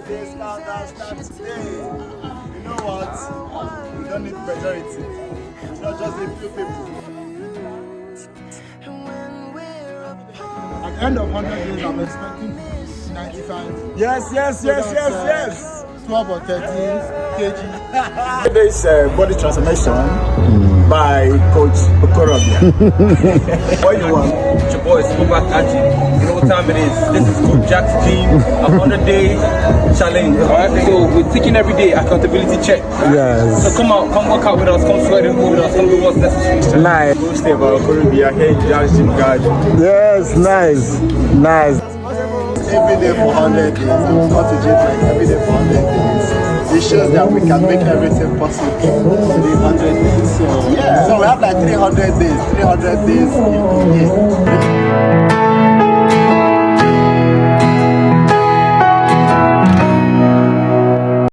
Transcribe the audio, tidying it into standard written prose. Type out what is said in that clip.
Today's countdown starts today. You know what? We don't need majority. It's not just a few people. At the end of 100 days, I'm expecting 95. Yes. 12 or 13 kg. Today's body transformation by Coach Okorobia. What you want? It's your boy, Superback Aji. You know what time it is. This is Coach Jack's team, a 100-day challenge. Alright, so we're taking every day accountability check. Right? Yes. So come out, come work out with us, come sweat it with us, come do what's necessary. Nice. Go stay about Okorobia. Hey, Jack's gym guard. Yes, nice. Every day for 100 days. I'm not to gym like every day for 100 days. It shows that we can make everything possible in 100 days. So yeah. So we have like 300 days. 300 days in a year.